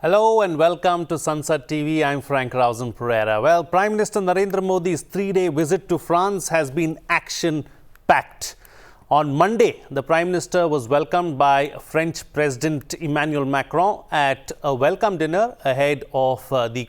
Hello and welcome to Sansad TV. I'm Frank Rausen Pereira. Well, Prime Minister Narendra Modi's three-day visit to France has been action-packed. On Monday, the Prime Minister was welcomed by French President Emmanuel Macron at a welcome dinner ahead of the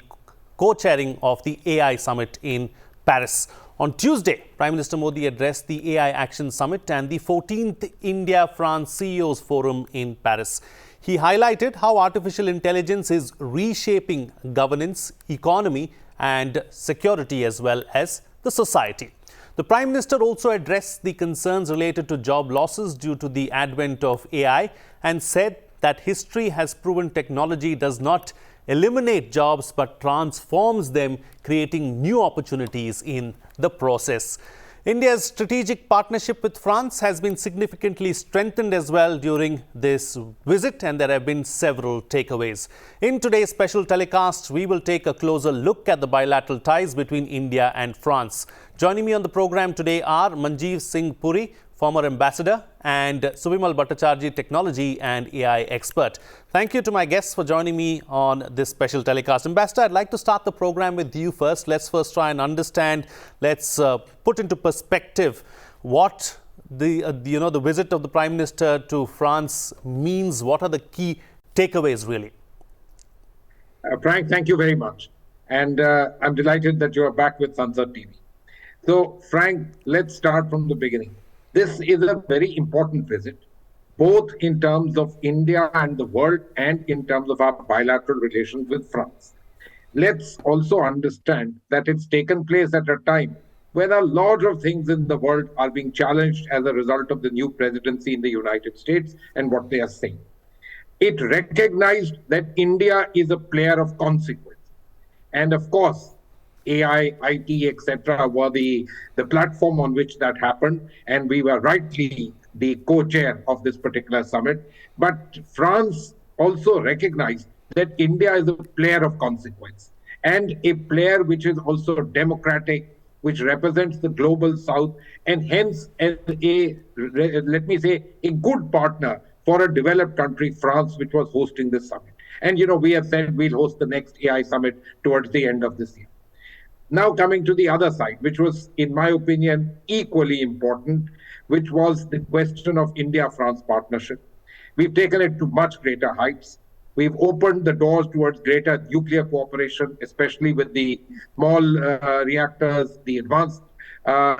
co-chairing of the AI Summit in Paris. On Tuesday, Prime Minister Modi addressed the AI Action Summit and the 14th India-France CEOs Forum in Paris. He highlighted how artificial intelligence is reshaping governance, economy and security as well as the society. The Prime Minister also addressed the concerns related to job losses due to the advent of AI and said that history has proven technology does not eliminate jobs but transforms them, creating new opportunities in the process. India's strategic partnership with France has been significantly strengthened as well during this visit, and there have been several takeaways. In today's special telecast, we will take a closer look at the bilateral ties between India and France. Joining me on the program today are Manjeev Puri, former ambassador, and Subimal Bhattacherjee, technology and AI expert. Thank you to my guests for joining me on this special telecast. Ambassador, I'd like to start the program with you first. Let's first try and understand, let's put into perspective what the visit of the Prime Minister to France means. What are the key takeaways really? Frank, thank you very much. And I'm delighted that you are back with Sansad TV. So, Frank, let's start from the beginning. This is a very important visit, both in terms of India and the world and in terms of our bilateral relations with France. Let's also understand that it's taken place at a time when a lot of things in the world are being challenged as a result of the new presidency in the United States and what they are saying. It recognized that India is a player of consequence. And of course, AI, IT, etc. were the platform on which that happened, and we were rightly the co-chair of this particular summit. But France also recognized that India is a player of consequence and a player which is also democratic, which represents the global south, and hence let me say, a good partner for a developed country, France, which was hosting this summit. And we have said we'll host the next AI summit towards the end of this year. Now coming to the other side, which was, in my opinion, equally important, which was the question of India-France partnership. We've taken it to much greater heights. We've opened the doors towards greater nuclear cooperation, especially with the small reactors, the advanced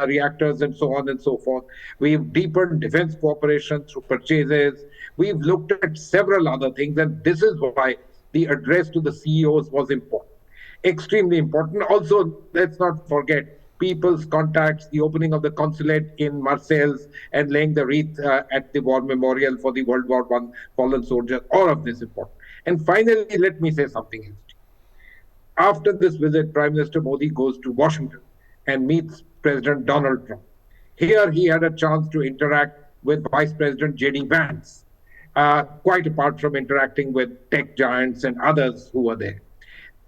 reactors, and so on and so forth. We've deepened defense cooperation through purchases. We've looked at several other things, and this is why the address to the CEOs was important. Extremely important. Also, let's not forget people's contacts, the opening of the consulate in Marseille and laying the wreath at the War Memorial for the World War I fallen soldiers. All of this important. And finally, let me say something else. After this visit, Prime Minister Modi goes to Washington and meets President Donald Trump. Here, he had a chance to interact with Vice President J.D. Vance, quite apart from interacting with tech giants and others who were there.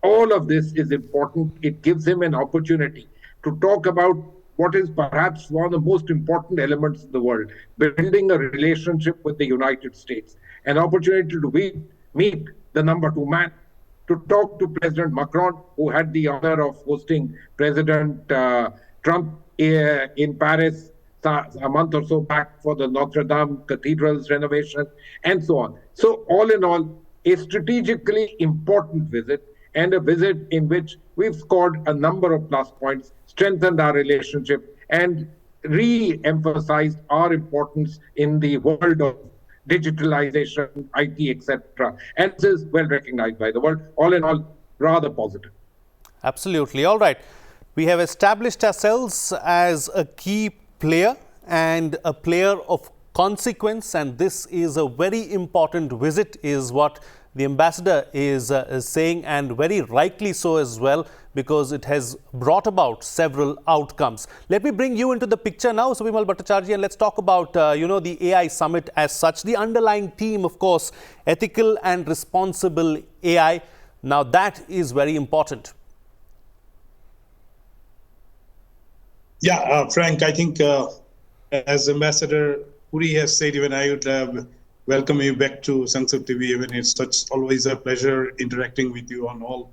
All of this is important. It gives him an opportunity to talk about what is perhaps one of the most important elements in the world, building a relationship with the United States, an opportunity to meet the number two man, to talk to President Macron, who had the honor of hosting President Trump in Paris a month or so back for the Notre Dame Cathedral's renovation, and so on. So all in all, a strategically important visit, and a visit in which we've scored a number of plus points, strengthened our relationship, and re-emphasized our importance in the world of digitalization, IT, etc. And this is well recognized by the world. All in all, rather positive. Absolutely. All right. We have established ourselves as a key player and a player of consequence, and this is a very important visit, is what the ambassador is saying, and very rightly so as well, because it has brought about several outcomes. Let me bring you into the picture now, Subimal Bhattacherjee, and let's talk about the AI summit as such. The underlying theme, of course, ethical and responsible AI. Now that is very important. Yeah, Frank, I think as Ambassador Puri has said, even I would welcome you back to Sansad TV. Even it's always a pleasure interacting with you on all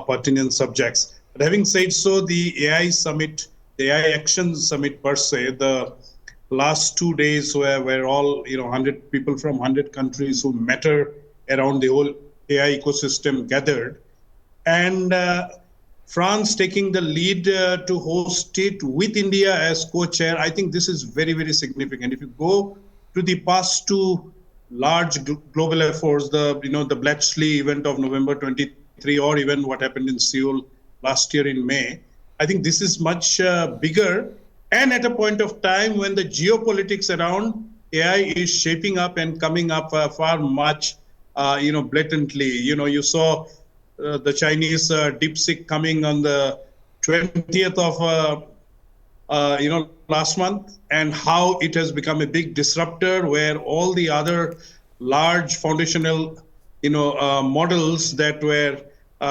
pertinent subjects. But having said so, the AI summit, the AI Action Summit per se, the last 2 days were all 100 people from 100 countries who matter around the whole AI ecosystem gathered, and France taking the lead to host it with India as co-chair. I think this is very, very significant. If you go to the past two large global efforts, the Bletchley event of November 23, or even what happened in Seoul last year in May, I think this is much bigger, and at a point of time when the geopolitics around AI is shaping up and coming up far much, blatantly. You saw the Chinese DeepSeek coming on the 20th of last month, and how it has become a big disruptor where all the other large foundational models that were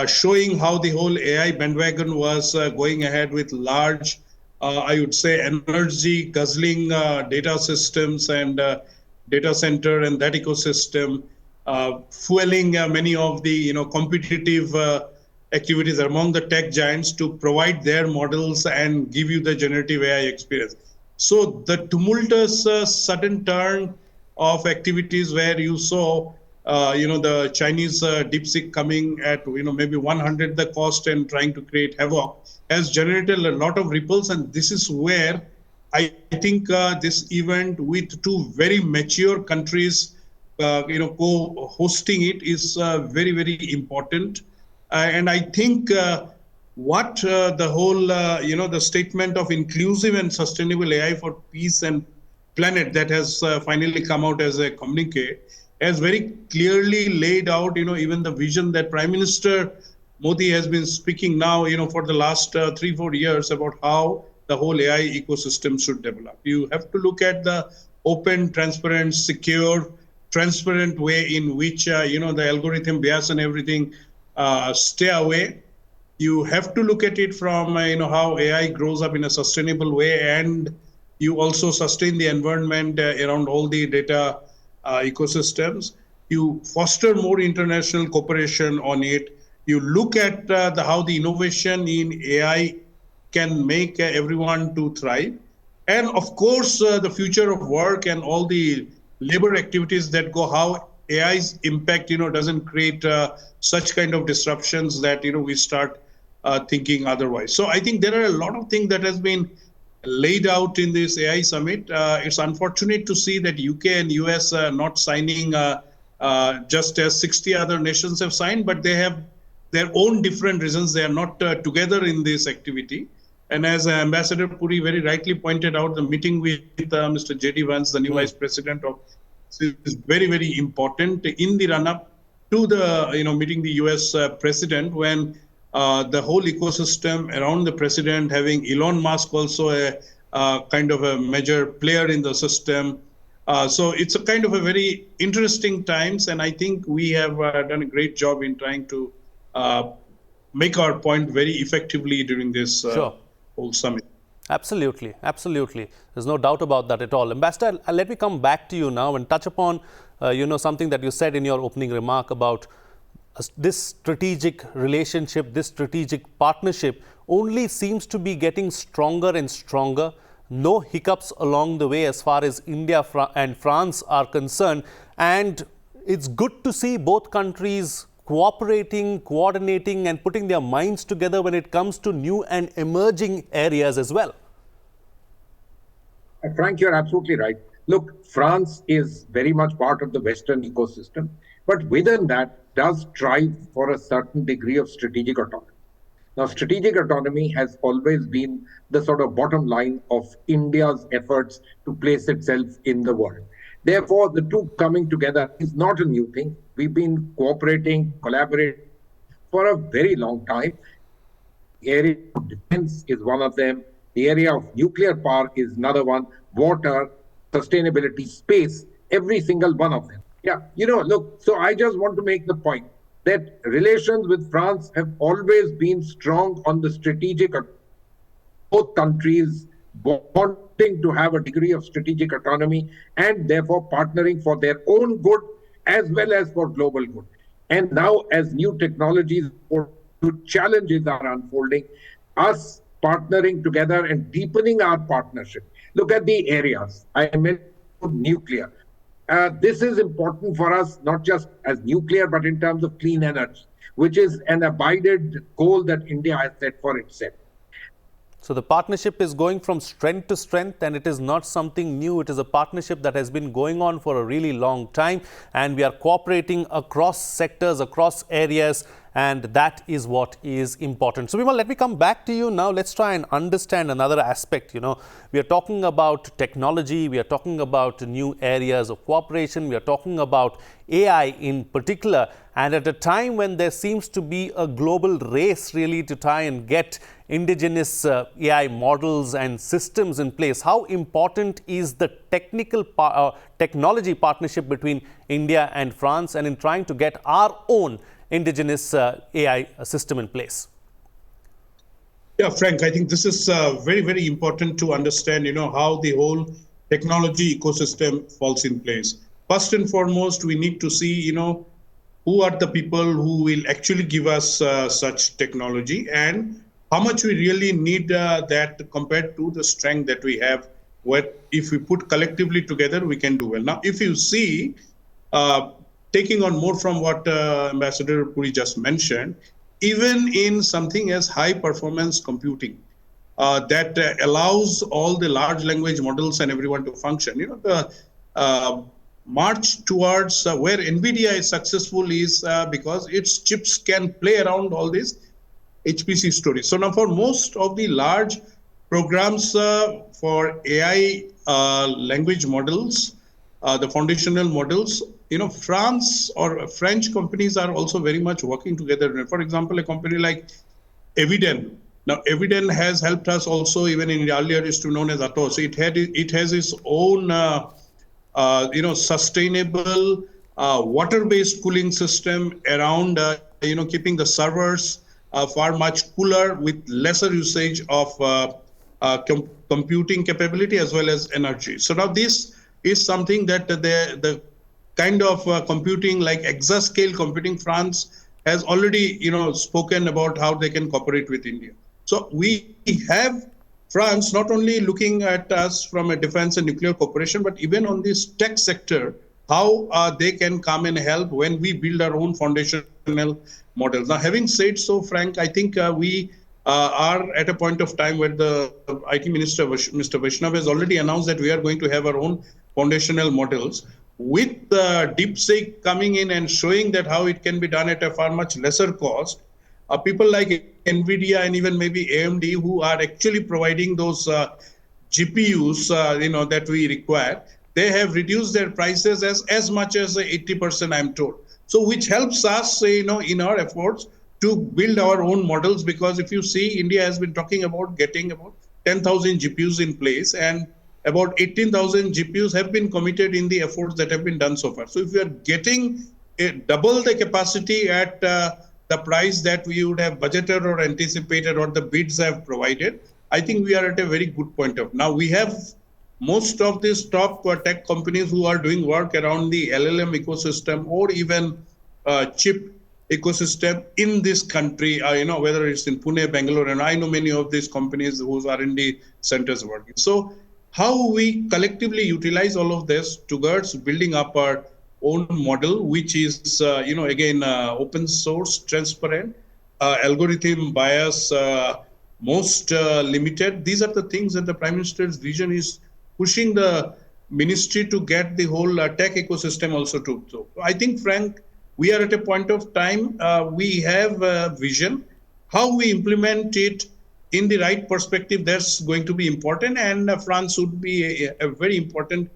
showing how the whole AI bandwagon was going ahead with large, I would say, energy guzzling data systems and data center and that ecosystem, fueling many of the competitive activities among the tech giants to provide their models and give you the generative AI experience. So the tumultuous sudden turn of activities where you saw the Chinese DeepSeek coming at maybe 100 the cost and trying to create havoc has generated a lot of ripples. And this is where I think this event with two very mature countries co-hosting it is very, very important. And I think what the whole, the statement of inclusive and sustainable AI for peace and planet that has finally come out as a communique has very clearly laid out, even the vision that Prime Minister Modi has been speaking now, for the last 3-4 years about how the whole AI ecosystem should develop. You have to look at the open, transparent, secure, transparent way in which, the algorithm bias and everything stay away. You have to look at it from, how AI grows up in a sustainable way, and you also sustain the environment around all the data ecosystems. You foster more international cooperation on it. You look at how the innovation in AI can make everyone to thrive. And of course, the future of work and all the labor activities that go, how AI's impact, doesn't create such kind of disruptions that, we start thinking otherwise. So I think there are a lot of things that has been laid out in this AI summit. It's unfortunate to see that UK and US are not signing just as 60 other nations have signed, but they have their own different reasons. They are not together in this activity. And as Ambassador Puri very rightly pointed out, the meeting with Mr. J.D. Vance, the new Vice President of, is very, very important in the run-up to the, meeting the US President, when the whole ecosystem around the President, having Elon Musk also a kind of a major player in the system. So it's a kind of a very interesting times, and I think we have done a great job in trying to make our point very effectively during this whole summit. Absolutely, absolutely. There's no doubt about that at all. Ambassador, let me come back to you now and touch upon, something that you said in your opening remark about this strategic relationship, this strategic partnership only seems to be getting stronger and stronger. No hiccups along the way as far as India and France are concerned. And it's good to see both countries cooperating, coordinating and putting their minds together when it comes to new and emerging areas as well. Frank, you're absolutely right. Look, France is very much part of the Western ecosystem, but within that does strive for a certain degree of strategic autonomy. Now, strategic autonomy has always been the sort of bottom line of India's efforts to place itself in the world. Therefore, the two coming together is not a new thing. We've been cooperating, collaborating for a very long time. The area of defense is one of them. The area of nuclear power is another one. Water, sustainability, space, every single one of them. Yeah, look, so I just want to make the point that relations with France have always been strong on the strategic. Both countries wanting to have a degree of strategic autonomy and therefore partnering for their own good as well as for global good. And now, as new technologies or new challenges are unfolding, us partnering together and deepening our partnership. Look at the areas. I mentioned nuclear. This is important for us, not just as nuclear, but in terms of clean energy, which is an abided goal that India has set for itself. So the partnership is going from strength to strength, and it is not something new. It is a partnership that has been going on for a really long time, and we are cooperating across sectors, across areas, and that is what is important. So, Subimal, let me come back to you now. Let's try and understand another aspect. We are talking about technology, we are talking about new areas of cooperation, we are talking about AI in particular, and at a time when there seems to be a global race really to try and get indigenous AI models and systems in place. How important is the technology partnership between India and France, and in trying to get our own indigenous AI system in place? Yeah, Frank, I think this is very, very important to understand, how the whole technology ecosystem falls in place. First and foremost, we need to see, who are the people who will actually give us such technology, and how much we really need that compared to the strength that we have. What if we put collectively together, we can do well. Now, if you see, taking on more from what Ambassador Puri just mentioned, even in something as high performance computing that allows all the large language models and everyone to function, the march towards where NVIDIA is successful is because its chips can play around all these HPC stories. So now for most of the large programs for AI language models, the foundational models, France or French companies are also very much working together. For example, a company like Eviden. Now, Eviden has helped us also, even in the earlier is known as Atos. It has its own, sustainable water-based cooling system around, keeping the servers far much cooler with lesser usage of computing capability as well as energy. So now this is something that the kind of computing like exascale computing, France has already spoken about how they can cooperate with India. So we have France not only looking at us from a defense and nuclear cooperation, but even on this tech sector, how they can come and help when we build our own foundational models. Now, having said so, Frank, I think we are at a point of time where the IT Minister, Mr. Vaishnav, has already announced that we are going to have our own foundational models. With DeepSeek coming in and showing that how it can be done at a far much lesser cost, people like NVIDIA and even maybe AMD, who are actually providing those GPUs, that we require, they have reduced their prices as much as 80%, I'm told. So which helps us, in our efforts to build our own models, because if you see, India has been talking about getting about 10,000 GPUs in place, and about 18,000 GPUs have been committed in the efforts that have been done so far. So if we are getting double the capacity at the price that we would have budgeted or anticipated or the bids have provided, I think we are at a very good point of. Now we have most of these top tech companies who are doing work around the LLM ecosystem or even chip ecosystem in this country, whether it's in Pune, Bangalore, and I know many of these companies whose R&D centers working. So how we collectively utilize all of this towards building up our own model, which is, again, open source, transparent, algorithm bias, most limited. These are the things that the Prime Minister's vision is pushing the ministry to get the whole tech ecosystem also to. So I think, Frank, we are at a point of time, we have a vision. How we implement it in the right perspective, that's going to be important, and France would be a very important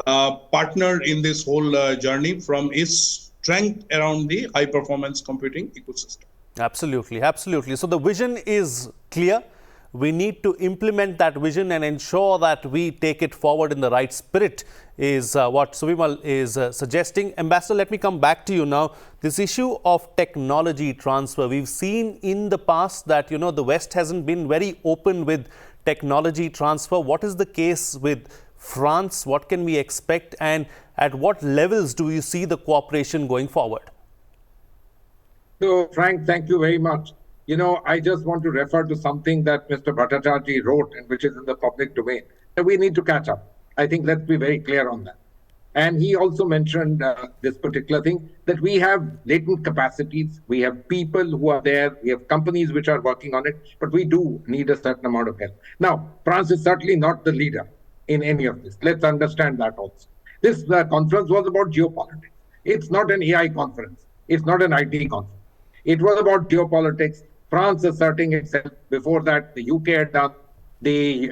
partner in this whole journey from its strength around the high performance computing ecosystem. Absolutely, absolutely. So the vision is clear. We need to implement that vision and ensure that we take it forward in the right spirit, is what Subimal is suggesting. Ambassador, let me come back to you now. This issue of technology transfer, we've seen in the past that, the West hasn't been very open with technology transfer. What is the case with France? What can we expect? And at what levels do you see the cooperation going forward? So, Frank, thank you very much. I just want to refer to something that Mr. Bhattacherjee wrote and which is in the public domain. And we need to catch up. I think let's be very clear on that. And he also mentioned this particular thing, that we have latent capacities, we have people who are there, we have companies which are working on it, but we do need a certain amount of help. Now, France is certainly not the leader in any of this. Let's understand that also. This conference was about geopolitics. It's not an AI conference. It's not an IT conference. It was about geopolitics, France asserting itself. Before that, the UK had done. The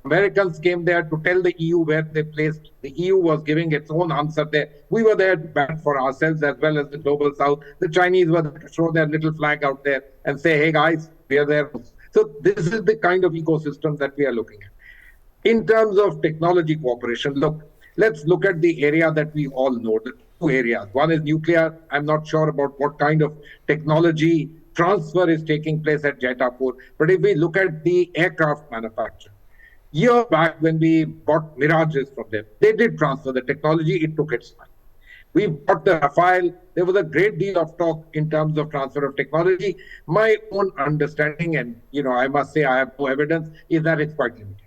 Americans came there to tell the EU where they placed. The EU was giving its own answer there. We were there to bat for ourselves as well as the global south. The Chinese were there to show their little flag out there and say, hey guys, we are there. So this is the kind of ecosystem that we are looking at. In terms of technology cooperation, let's look at the area that we all know, the two areas. One is nuclear. I'm not sure about what kind of technology transfer is taking place at Jaitapur. But if we look at the aircraft manufacturer, year back when we bought Mirages from them, they did transfer the technology. It took its time. We bought the Rafale. There was a great deal of talk in terms of transfer of technology. My own understanding, and I must say I have no evidence, is that it's quite limited.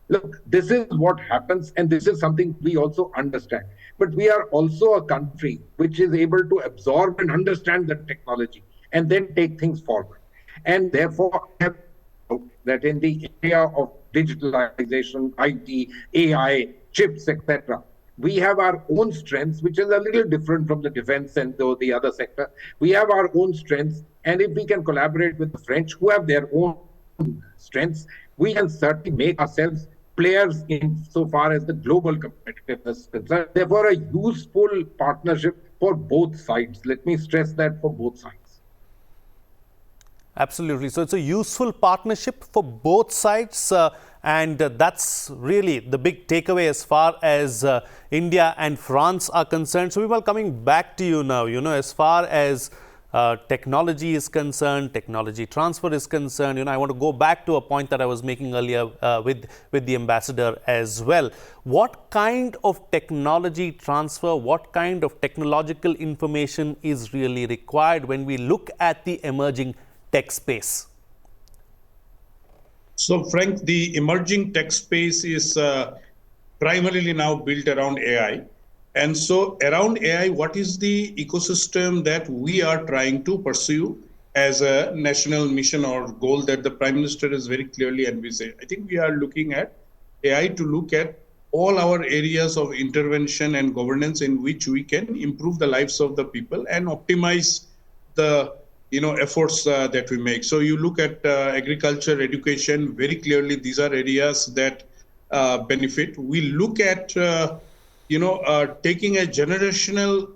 Look, this is what happens, and this is something we also understand. But we are also a country which is able to absorb and understand the technology and then take things forward. And therefore, I have that in the area of digitalization, IT, AI, chips, etc., we have our own strengths, which is a little different from the defense and the other sector. We have our own strengths. And if we can collaborate with the French, who have their own strengths, we can certainly make ourselves players in so far as the global competitiveness is concerned. Therefore, a useful partnership for both sides. Let me stress that, for both sides. Absolutely. So it's a useful partnership for both sides. And that's really the big takeaway as far as India and France are concerned. So, Subimal, coming back to you now, as far as technology is concerned, technology transfer is concerned, I want to go back to a point that I was making earlier with the ambassador as well. What kind of technology transfer, what kind of technological information is really required when we look at the emerging tech space? So, Frank, the emerging tech space is primarily now built around AI. And so around AI, what is the ecosystem that we are trying to pursue as a national mission or goal that the Prime Minister has very clearly envisaged? I think we are looking at AI to look at all our areas of intervention and governance in which we can improve the lives of the people and optimize the efforts that we make. So you look at agriculture, education, very clearly these are areas that benefit. We look at taking a generational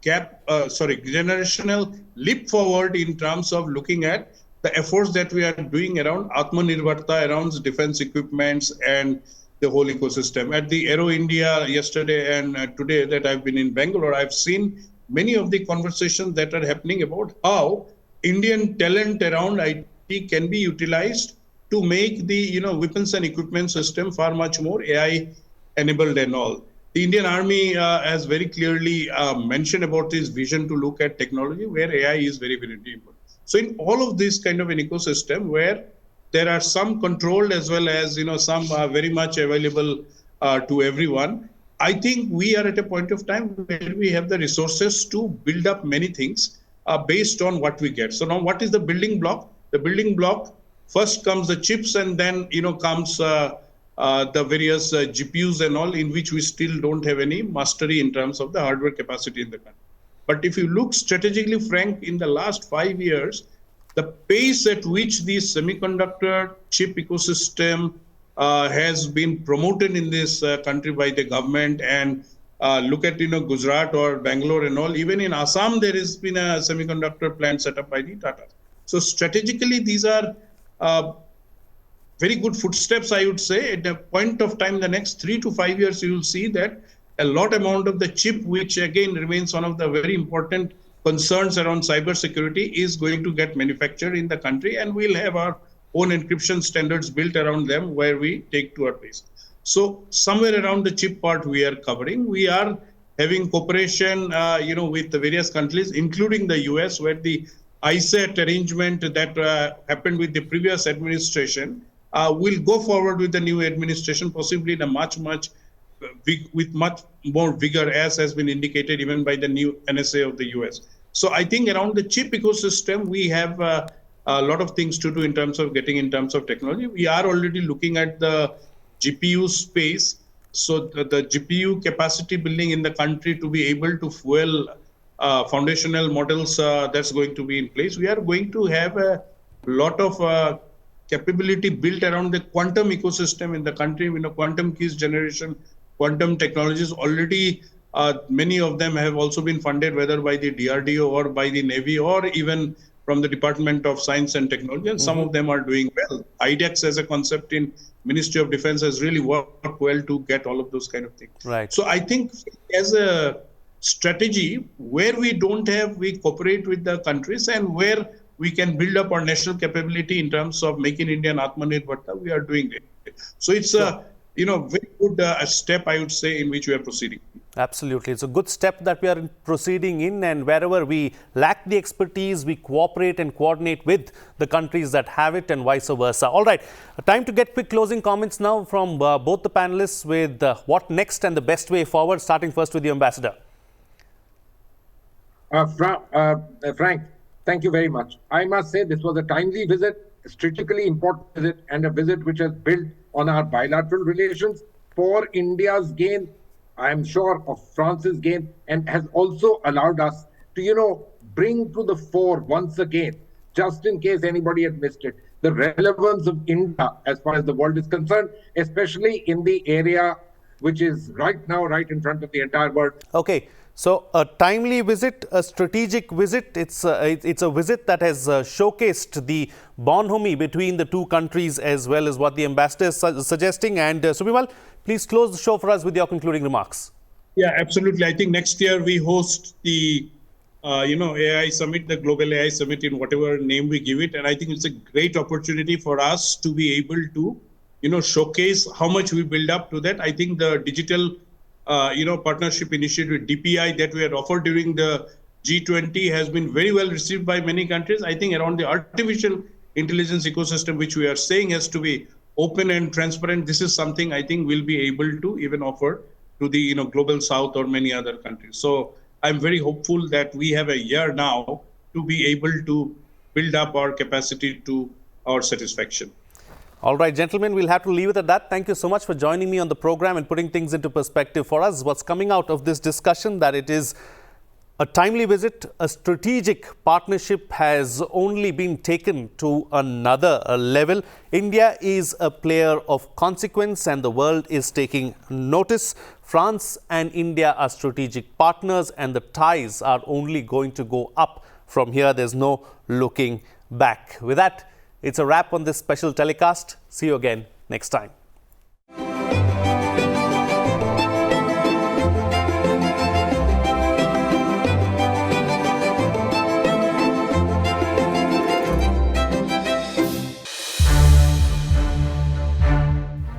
generational leap forward in terms of looking at the efforts that we are doing around Atmanirbharta, around defense equipments and the whole ecosystem. At the Aero India yesterday and today that I've been in Bangalore, I've seen many of the conversations that are happening about how Indian talent around IT can be utilized to make the weapons and equipment system far much more AI enabled and all. The Indian Army has very clearly mentioned about this vision to look at technology where AI is very, very important. So in all of this kind of an ecosystem where there are some controlled as well as some are very much available to everyone, I think we are at a point of time where we have the resources to build up many things based on what we get. So now what is the building block? The building block, first comes the chips and then comes the various GPUs and all, in which we still don't have any mastery in terms of the hardware capacity in the country. But if you look strategically, Frank, in the last 5 years, the pace at which the semiconductor chip ecosystem has been promoted in this country by the government, and look at Gujarat or Bangalore and all, even in Assam there has been a semiconductor plant set up by the Tata. So strategically these are very good footsteps, I would say. At a point of time, the next 3 to 5 years, you will see that a lot amount of the chip, which again remains one of the very important concerns around cybersecurity, is going to get manufactured in the country, and we'll have our own encryption standards built around them where we take to our place. So somewhere around the chip part we are covering. We are having cooperation, with the various countries, including the US, where the ISAT arrangement that happened with the previous administration will go forward with the new administration, possibly in a much more vigor, as has been indicated even by the new NSA of the US. So I think around the chip ecosystem, we have a lot of things to do in terms of technology. We are already looking at the GPU space. So the GPU capacity building in the country to be able to fuel foundational models, that's going to be in place. We are going to have a lot of capability built around the quantum ecosystem in the country. Quantum keys generation, quantum technologies already, many of them have also been funded, whether by the DRDO or by the Navy or even from the Department of Science and Technology, and some of them are doing well. IDEX as a concept in Ministry of Defense has really worked well to get all of those kind of things. Right. So I think as a strategy, where we don't have, we cooperate with the countries, and where we can build up our national capability in terms of making India an Atmanirbharta, we are doing it. So it's a very good step, I would say, in which we are proceeding. Absolutely. It's a good step that we are proceeding in, and wherever we lack the expertise, we cooperate and coordinate with the countries that have it and vice versa. All right. Time to get quick closing comments now from both the panelists with what next and the best way forward, starting first with the Ambassador. Frank, thank you very much. I must say this was a timely visit, a strategically important visit, and a visit which has built on our bilateral relations for India's gain, I'm sure, of France's gain, and has also allowed us to, bring to the fore once again, just in case anybody had missed it, the relevance of India as far as the world is concerned, especially in the area which is right now right in front of the entire world. Okay. So a timely visit, a strategic visit. It's a visit that has showcased the bonhomie between the two countries, as well as what the ambassador is suggesting. And Subimal, please close the show for us with your concluding remarks. Yeah, absolutely. I think next year we host the AI Summit, the Global AI Summit, in whatever name we give it. And I think it's a great opportunity for us to be able to, showcase how much we build up to that. I think the digital partnership initiative with DPI that we had offered during the G20 has been very well received by many countries. I think around the artificial intelligence ecosystem, which we are saying has to be open and transparent, this is something I think we'll be able to even offer to the global south or many other countries. So I'm very hopeful that we have a year now to be able to build up our capacity to our satisfaction. All right, gentlemen, we'll have to leave it at that. Thank you so much for joining me on the program and putting things into perspective for us. What's coming out of this discussion, that it is a timely visit, a strategic partnership has only been taken to another level. India is a player of consequence and the world is taking notice. France and India are strategic partners and the ties are only going to go up from here. There's no looking back. With that, it's a wrap on this special telecast. See you again next time.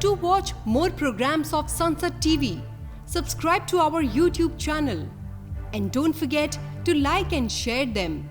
To watch more programs of Sansad TV, subscribe to our YouTube channel and don't forget to like and share them.